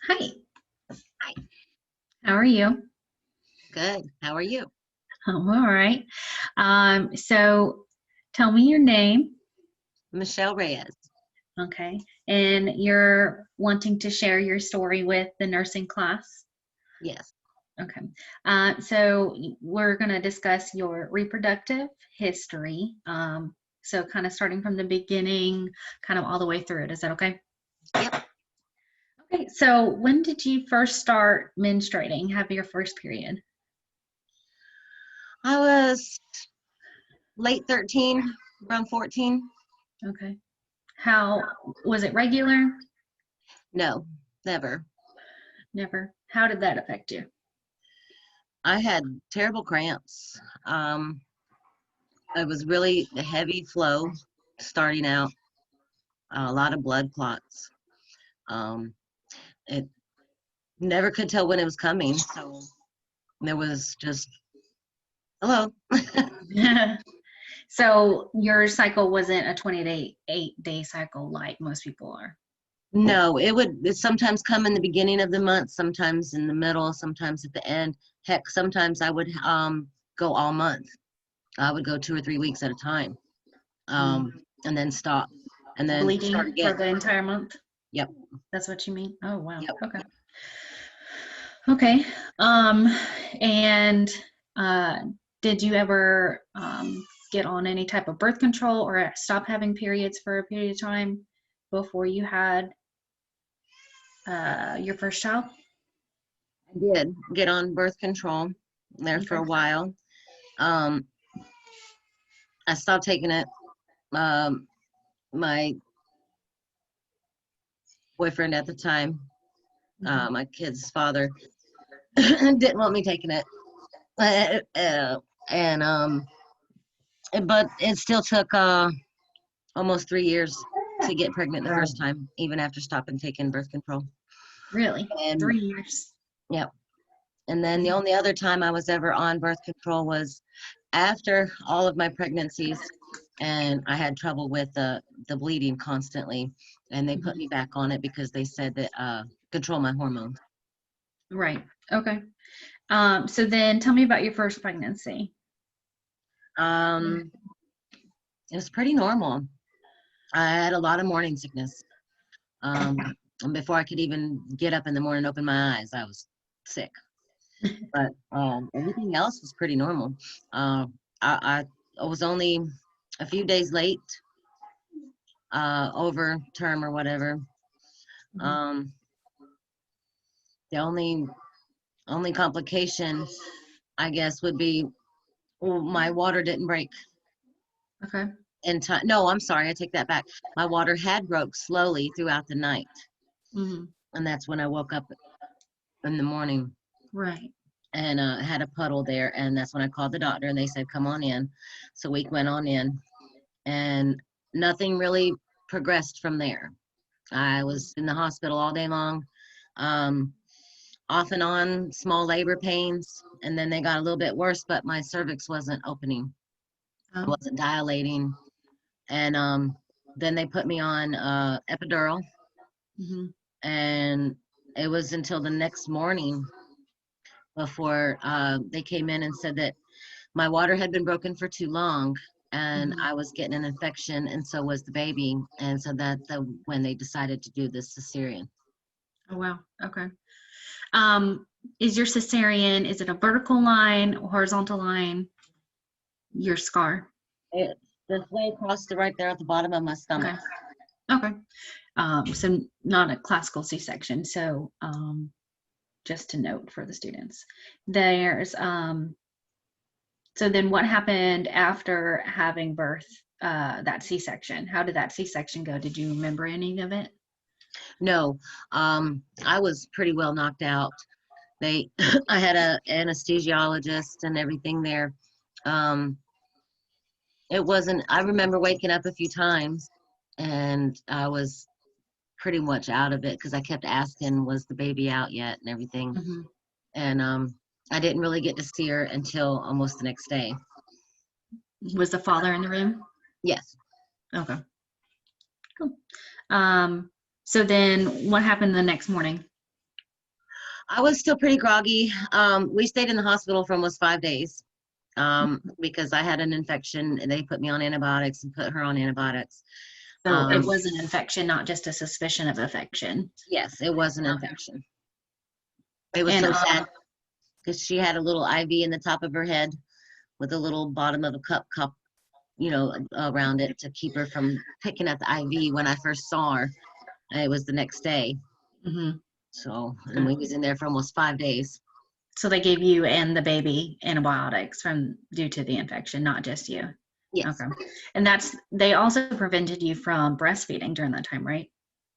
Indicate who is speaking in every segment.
Speaker 1: Hi,
Speaker 2: Hi.
Speaker 1: how are you?
Speaker 2: Good. How are you?
Speaker 1: I'm all right. So tell me your name,
Speaker 2: Michelle Reyes.
Speaker 1: okay? And you're wanting to share your story with the nursing class,
Speaker 2: Yes.
Speaker 1: okay? So we're going to discuss your reproductive history. So kind of starting from the beginning, kind of all the way through it. Is that okay?
Speaker 2: Yep.
Speaker 1: Okay. So when did you first start menstruating? Have your first period?
Speaker 2: I was late 13, around 14.
Speaker 1: Okay. How was it regular?
Speaker 2: No, never.
Speaker 1: Never. How did that affect you?
Speaker 2: I had terrible cramps. It was really a heavy flow starting out, a lot of blood clots. Um, it never could tell when it was coming. So there was just, hello.
Speaker 1: So your cycle wasn't a 28 8-day cycle like most people are.
Speaker 2: No, it sometimes come in the beginning of the month, sometimes in the middle, sometimes at the end. Heck, sometimes I would go all month. I would go 2 or 3 weeks at a time,
Speaker 1: Mm.
Speaker 2: and then stop, and then start
Speaker 1: Bleeding for
Speaker 2: again.
Speaker 1: the entire month.
Speaker 2: Yep,
Speaker 1: That's what you mean? Oh, wow.
Speaker 2: yep.
Speaker 1: Okay. Okay. Um, and uh, did you ever get on any type of birth control or stop having periods for a period of time before you had your first child?
Speaker 2: I did get on birth control there for
Speaker 1: Okay.
Speaker 2: a while. Um, I stopped taking it. My boyfriend at the time,
Speaker 1: Mhm.
Speaker 2: my kid's father, didn't want me taking it, and but it still took almost 3 years to get pregnant the first time, even after stopping taking birth control.
Speaker 1: Really?
Speaker 2: And
Speaker 1: 3 years?
Speaker 2: yeah, and then the only other time I was ever on birth control was after all of my pregnancies, and I had trouble with the bleeding constantly, and they put
Speaker 1: Mhm.
Speaker 2: me back on it because they said that control my hormones.
Speaker 1: Right. Okay. So then tell me about your first pregnancy.
Speaker 2: Um, it was pretty normal. I had a lot of morning sickness. Um, and before I could even get up in the morning and open my eyes, I was sick. But everything else was pretty normal. Uh, I was only a few days late over term or whatever.
Speaker 1: Mhm.
Speaker 2: Um, the only complication, I guess, would be, well, my water didn't break
Speaker 1: Okay.
Speaker 2: in time. No, I'm sorry, I take that back. My water had broke slowly throughout the night,
Speaker 1: Mhm.
Speaker 2: and that's when I woke up in the morning
Speaker 1: Right.
Speaker 2: and had a puddle there, and that's when I called the doctor, and they said, "Come on in." So we went on in, and nothing really progressed from there. I was in the hospital all day long. Um, Off and on small labor pains, and then they got a little bit worse, but my cervix wasn't opening, it
Speaker 1: Oh.
Speaker 2: wasn't dilating, and then they put me on epidural,
Speaker 1: Mhm.
Speaker 2: and it was until the next morning before they came in and said that my water had been broken for too long, and
Speaker 1: Mhm.
Speaker 2: I was getting an infection, and so was the baby, and so when they decided to do this cesarean.
Speaker 1: Oh, wow. Okay. Is your cesarean, is it a vertical line, horizontal line, your scar?
Speaker 2: It's this way across the right there at the bottom of my stomach.
Speaker 1: Okay. Okay. So not a classical C-section. So just to note for the students, there's so then what happened after having birth, that C-section? How did that C-section go? Did you remember any of it?
Speaker 2: No, I was pretty well knocked out. They, I had a anesthesiologist and everything there. Um, it wasn't, I remember waking up a few times and I was pretty much out of it because I kept asking, was the baby out yet and everything.
Speaker 1: Hmm.
Speaker 2: And I didn't really get to see her until almost the next day.
Speaker 1: Was the father in the room?
Speaker 2: Yes.
Speaker 1: Okay, cool. Um, so then what happened the next morning?
Speaker 2: I was still pretty groggy. We stayed in the hospital for almost 5 days because I had an infection and they put me on antibiotics and put her on antibiotics.
Speaker 1: So it was an infection, not just a suspicion of infection.
Speaker 2: Yes, it was an infection. It was
Speaker 1: And
Speaker 2: so sad because she had a little IV in the top of her head with a little bottom of a cup, around it to keep her from picking at the IV when I first saw her. It was the next day.
Speaker 1: mhm.
Speaker 2: So, and we was in there for almost 5 days.
Speaker 1: So they gave you and the baby antibiotics due to the infection, not just you.
Speaker 2: Yes.
Speaker 1: Okay. And they also prevented you from breastfeeding during that time, right?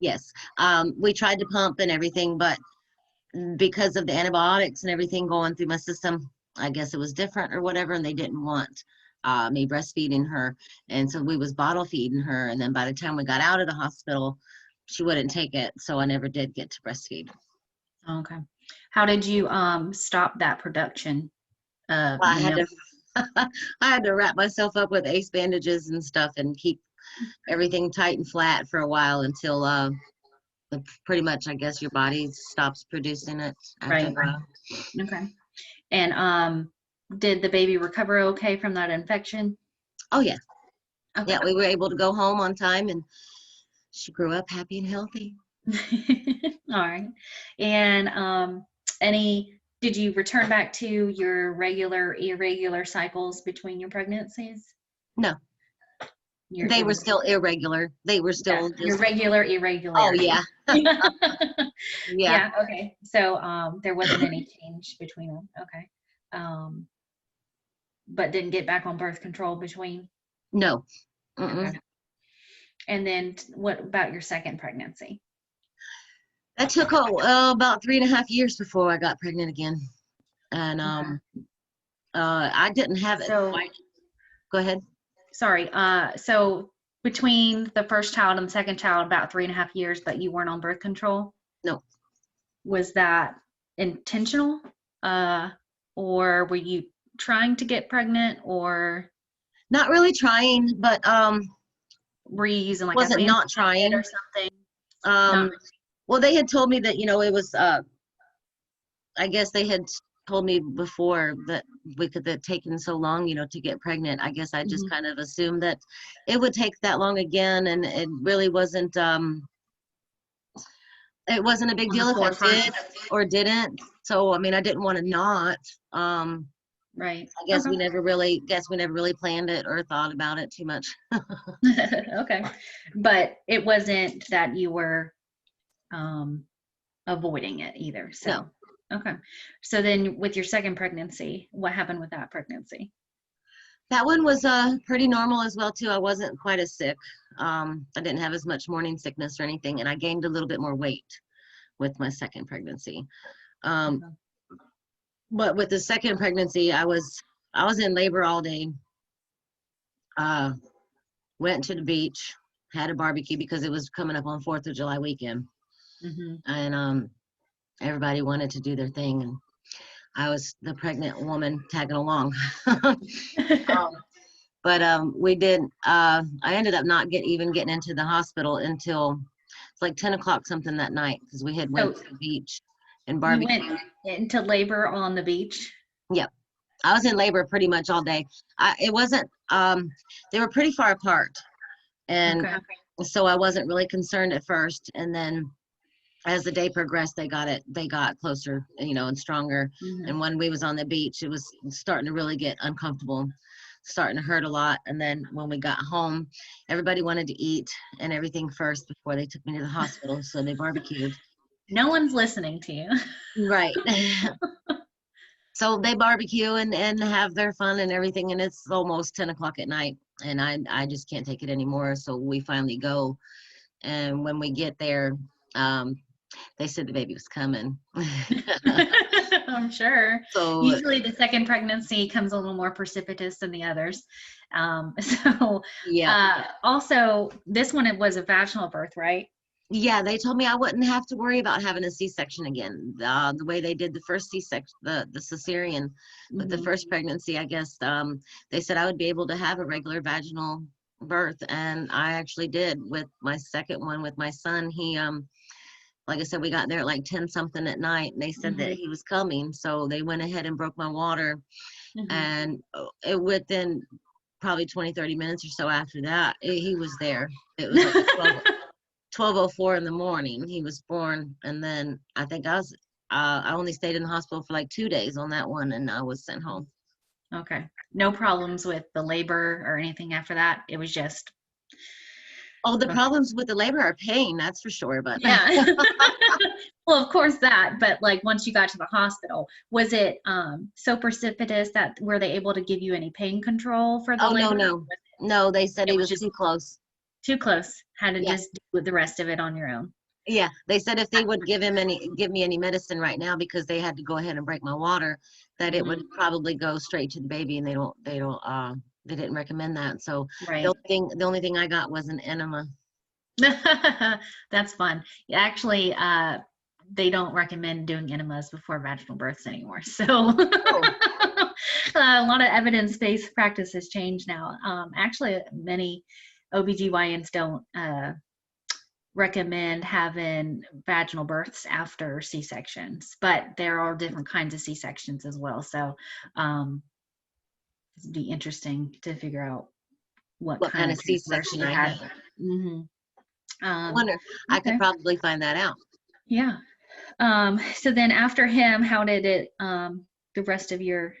Speaker 2: Yes. We tried to pump and everything, but because of the antibiotics and everything going through my system, I guess it was different or whatever, and they didn't want me breastfeeding her. And so we was bottle feeding her. And then by the time we got out of the hospital, she wouldn't take it. So I never did get to breastfeed.
Speaker 1: Okay. How did you stop that production of
Speaker 2: I
Speaker 1: the
Speaker 2: had
Speaker 1: milk?
Speaker 2: to I had to wrap myself up with ace bandages and stuff and keep everything tight and flat for a while until pretty much, I guess, your body stops producing it after
Speaker 1: Right.
Speaker 2: a while.
Speaker 1: Okay. And did the baby recover okay from that infection?
Speaker 2: Oh yeah.
Speaker 1: Okay.
Speaker 2: Yeah, we were able to go home on time and she grew up happy and healthy.
Speaker 1: All right. And did you return back to your regular, irregular cycles between your pregnancies?
Speaker 2: No, they were still irregular. They were still
Speaker 1: your
Speaker 2: just,
Speaker 1: regular
Speaker 2: oh
Speaker 1: irregularity.
Speaker 2: yeah. Yeah.
Speaker 1: Yeah, okay. So there wasn't any change between them. Okay. But didn't get back on birth control between?
Speaker 2: No. Mm-mm.
Speaker 1: Okay. And then what about your second pregnancy?
Speaker 2: That took about 3.5 years before I got pregnant again. And I didn't have it
Speaker 1: So,
Speaker 2: quite. Go ahead.
Speaker 1: sorry. So between the first child and the second child, about 3.5 years, but you weren't on birth control?
Speaker 2: No.
Speaker 1: Was that intentional? Or were you trying to get pregnant, or
Speaker 2: Not really trying, but
Speaker 1: were you using like a
Speaker 2: wasn't
Speaker 1: fancy
Speaker 2: not
Speaker 1: kit
Speaker 2: trying.
Speaker 1: or something?
Speaker 2: Well, they had told me that, it was I guess they had told me before that that taken so long, to get pregnant. I guess I just kind of assumed that it would take that long again, and it really wasn't. It wasn't a big
Speaker 1: On the
Speaker 2: deal if I
Speaker 1: forefront.
Speaker 2: did or didn't. So I mean, I didn't want to not.
Speaker 1: Right.
Speaker 2: I guess
Speaker 1: Okay.
Speaker 2: we never really planned it or thought about it too much.
Speaker 1: Okay. But it wasn't that you were avoiding it either. So,
Speaker 2: No.
Speaker 1: okay. So then with your second pregnancy, what happened with that pregnancy?
Speaker 2: That one was pretty normal as well too. I wasn't quite as sick. I didn't have as much morning sickness or anything, and I gained a little bit more weight with my second pregnancy.
Speaker 1: Okay.
Speaker 2: But with the second pregnancy, I was in labor all day. Went to the beach, had a barbecue because it was coming up on 4th of July weekend, and everybody wanted to do their thing, and I was the pregnant woman tagging along. But we did. I ended up not getting into the hospital until it's like 10 o'clock something that night because we had went to the beach and
Speaker 1: You
Speaker 2: barbecue.
Speaker 1: went into labor on the beach?
Speaker 2: Yep. I was in labor pretty much all day. It wasn't, they were pretty far apart. And so I wasn't really concerned at first. And then as the day progressed, they got closer, and stronger. And when we was on the beach, it was starting to really get uncomfortable, starting to hurt a lot. And then when we got home, everybody wanted to eat and everything first before they took me to the hospital. So they barbecued.
Speaker 1: No one's listening to you.
Speaker 2: Right. So they barbecue and have their fun and everything, and it's almost 10 o'clock at night, and I just can't take it anymore. So we finally go, and when we get there, they said the baby was coming.
Speaker 1: I'm sure.
Speaker 2: So
Speaker 1: Usually the second pregnancy comes a little more precipitous than the others.
Speaker 2: Yeah.
Speaker 1: Also, this one, it was a vaginal birth, right?
Speaker 2: Yeah, they told me I wouldn't have to worry about having a C-section again. The way they did the first C-section, the cesarean, with the first pregnancy, I guess they said I would be able to have a regular vaginal birth, and I actually did with my second one with my son. He like I said, we got there at like 10 something at night, and they said that he was coming. So they went ahead and broke my water. And within probably 20-30 minutes or so after that, he was there. It was like 12:04 in the morning. He was born. And then I think I only stayed in the hospital for like 2 days on that one, and I was sent home.
Speaker 1: Okay. No problems with the labor or anything after that? It was just...
Speaker 2: Oh, the problems with the labor are pain, that's for sure. But
Speaker 1: Yeah. Well, of course that, but like once you got to the hospital, was it so precipitous that were they able to give you any pain control for the
Speaker 2: oh,
Speaker 1: labor?
Speaker 2: no, they said
Speaker 1: It
Speaker 2: he
Speaker 1: was
Speaker 2: was
Speaker 1: just
Speaker 2: too close.
Speaker 1: too close. Had to
Speaker 2: Yeah.
Speaker 1: just do with the rest of it on your own.
Speaker 2: Yeah, they said if they would give me any medicine right now, because they had to go ahead and break my water, that it would probably go straight to the baby, and they didn't recommend that. So
Speaker 1: Right.
Speaker 2: the only thing I got was an enema.
Speaker 1: That's fun. Actually, they don't recommend doing enemas before vaginal births anymore. So a lot of evidence-based practice has changed now. Actually, many OBGYNs don't recommend having vaginal births after C-sections, but there are different kinds of C-sections as well. So it'd be interesting to figure out what kind of
Speaker 2: C-section
Speaker 1: you
Speaker 2: I
Speaker 1: had.
Speaker 2: had. I wonder, I could probably find that out.
Speaker 1: Yeah. So then after him, how did it, the rest of your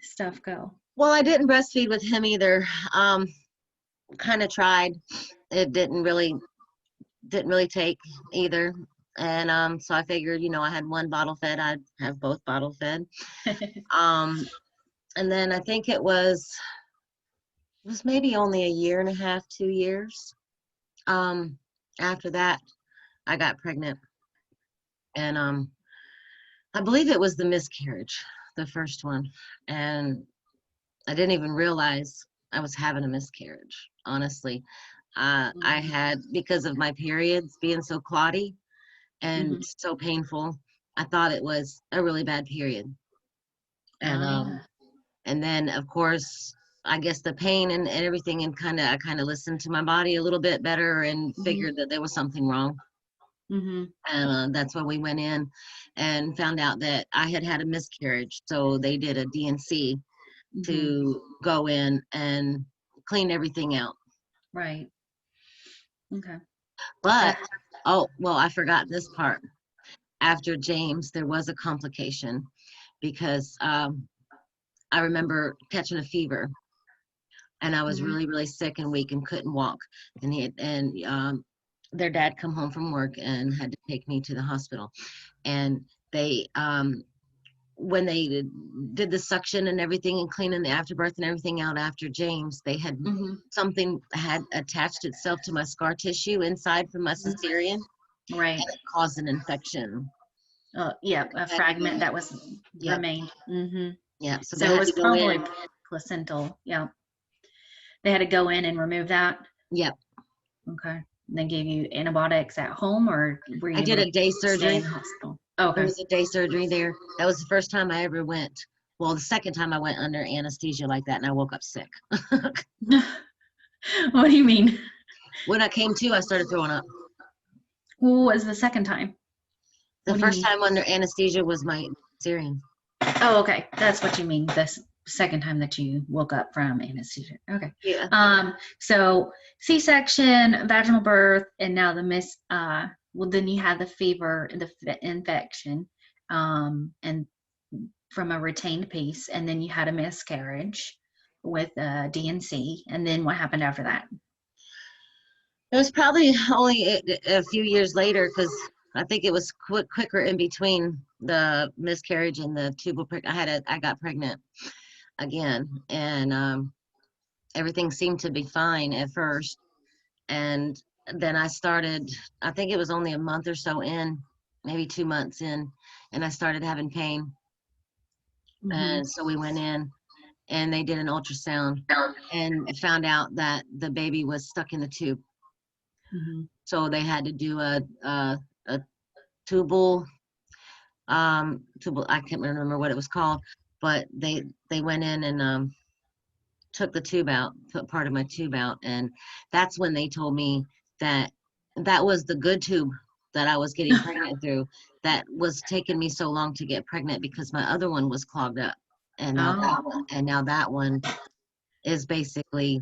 Speaker 1: stuff go?
Speaker 2: Well, I didn't breastfeed with him either. Kind of tried. It didn't really take either. And so I figured, I had one bottle fed, I'd have both bottle fed. And then I think it was maybe only a year and a half, 2 years. After that, I got pregnant. And I believe it was the miscarriage, the first one. And I didn't even realize I was having a miscarriage, honestly. I had, because of my periods being so clotty and so painful, I thought it was a really bad period. And then, of course, I guess the pain and everything, and I kind of listened to my body a little bit better and figured that there was something wrong. And that's when we went in and found out that I had had a miscarriage. So they did a D&C to go in and clean everything out.
Speaker 1: Right. Okay.
Speaker 2: But, I forgot this part. After James, there was a complication because I remember catching a fever, and I was really, really sick and weak and couldn't walk. And their dad come home from work and had to take me to the hospital. And they, when they did the suction and everything and cleaning the afterbirth and everything out after James, they had something had attached itself to my scar tissue inside from my cesarean.
Speaker 1: Right.
Speaker 2: And it caused an infection.
Speaker 1: Yeah, a fragment that was remained.
Speaker 2: Yeah.
Speaker 1: So it was probably placental. Yeah. They had to go in and remove that.
Speaker 2: Yep.
Speaker 1: Okay. And they gave you antibiotics at home, or were you?
Speaker 2: I did a day surgery
Speaker 1: in the hospital? Oh, okay.
Speaker 2: There was a day surgery there. That was the first time I ever went. Well, the second time I went under anesthesia like that, and I woke up sick.
Speaker 1: What do you mean?
Speaker 2: When I came to, I started throwing up.
Speaker 1: Who was the second time?
Speaker 2: The first time under anesthesia was my cesarean.
Speaker 1: Oh, okay. That's what you mean. The second time that you woke up from anesthesia. Okay.
Speaker 2: Yeah.
Speaker 1: So C-section, vaginal birth, and now the well, then you had the fever, the infection, and from a retained piece, and then you had a miscarriage with D&C, and then what happened after that?
Speaker 2: It was probably only a few years later, because I think it was quicker in between the miscarriage and the tubal. I got pregnant again, and everything seemed to be fine at first, and then I started. I think it was only a month or so in, maybe 2 months in, and I started having pain. And so we went in, and they did an ultrasound, and found out that the baby was stuck in the tube. So they had to do a tubal, I can't remember what it was called, but they went in and took the tube out, took part of my tube out, and that's when they told me that that was the good tube that I was getting pregnant through that was taking me so long to get pregnant because my other one was clogged up. And now
Speaker 1: Oh,
Speaker 2: that one is basically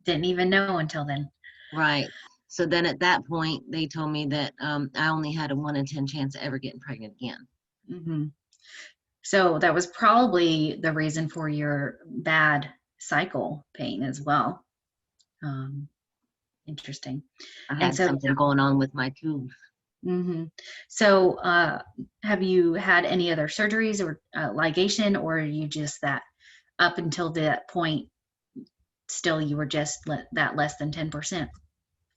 Speaker 1: didn't even know until then.
Speaker 2: right. So then at that point, they told me that I only had a 1 in 10 chance of ever getting pregnant again.
Speaker 1: Hmm. So that was probably the reason for your bad cycle pain as well. Um, Interesting.
Speaker 2: I
Speaker 1: And
Speaker 2: had
Speaker 1: so,
Speaker 2: something going on with my tubes.
Speaker 1: hmm so have you had any other surgeries or ligation, or are you just that up until that point, still you were just that less than 10%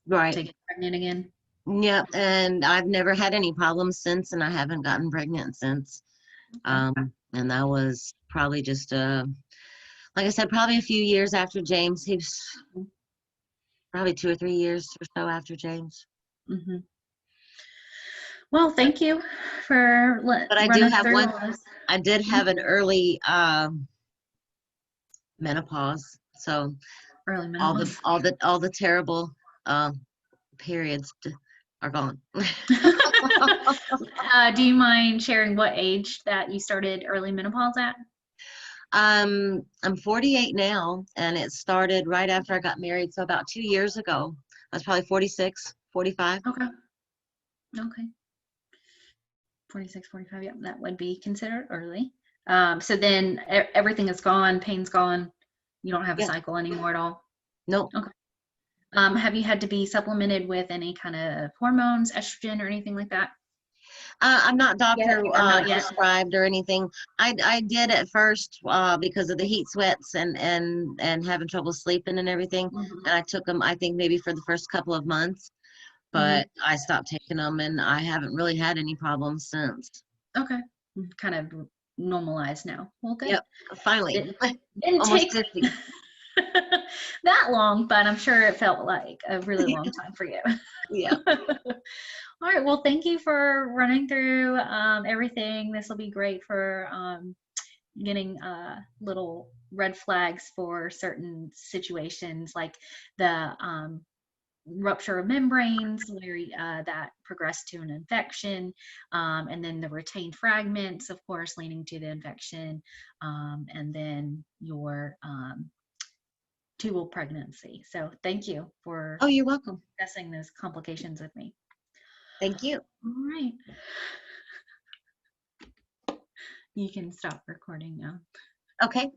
Speaker 2: Right.
Speaker 1: to get pregnant again?
Speaker 2: Yep. And I've never had any problems since, and I haven't gotten pregnant since.
Speaker 1: Okay.
Speaker 2: And that was probably just like I said, probably a few years after James. He was probably 2 or 3 years or so after James.
Speaker 1: Hmm. Well, thank you for
Speaker 2: But I do
Speaker 1: running
Speaker 2: have
Speaker 1: through
Speaker 2: one.
Speaker 1: all this.
Speaker 2: I did have an early menopause, so
Speaker 1: Early menopause.
Speaker 2: all the terrible uh, periods are gone.
Speaker 1: Do you mind sharing what age that you started early menopause at?
Speaker 2: I'm 48 now, and it started right after I got married, so about 2 years ago. I was probably 46, 45.
Speaker 1: Okay. Okay. 46, 45. Yeah, that would be considered early. So then everything is gone, pain's gone. You don't have a
Speaker 2: Yeah,
Speaker 1: cycle anymore at all.
Speaker 2: no.
Speaker 1: Okay. Have you had to be supplemented with any kind of hormones, estrogen, or anything like that?
Speaker 2: I'm not
Speaker 1: Yet
Speaker 2: doctor
Speaker 1: or not yet?
Speaker 2: prescribed or anything. I did at first because of the heat sweats and having trouble sleeping and everything.
Speaker 1: Hmm.
Speaker 2: And I took them, I think maybe for the first couple of months,
Speaker 1: Hmm.
Speaker 2: but I stopped taking them, and I haven't really had any problems since.
Speaker 1: Okay. Kind of normalized now. Well, good.
Speaker 2: Yep, finally,
Speaker 1: Didn't
Speaker 2: almost
Speaker 1: take
Speaker 2: 50.
Speaker 1: that long, but I'm sure it felt like a really long time for you.
Speaker 2: Yeah.
Speaker 1: All right. Well, thank you for running through everything. This will be great for getting little red flags for certain situations, like the rupture of membranes, where that progressed to an infection, and then the retained fragments, of course, leading to the infection, and then your tubal pregnancy. So thank you for
Speaker 2: Oh, you're welcome.
Speaker 1: discussing those complications with me.
Speaker 2: Thank you.
Speaker 1: All right. You can stop recording now.
Speaker 2: Okay.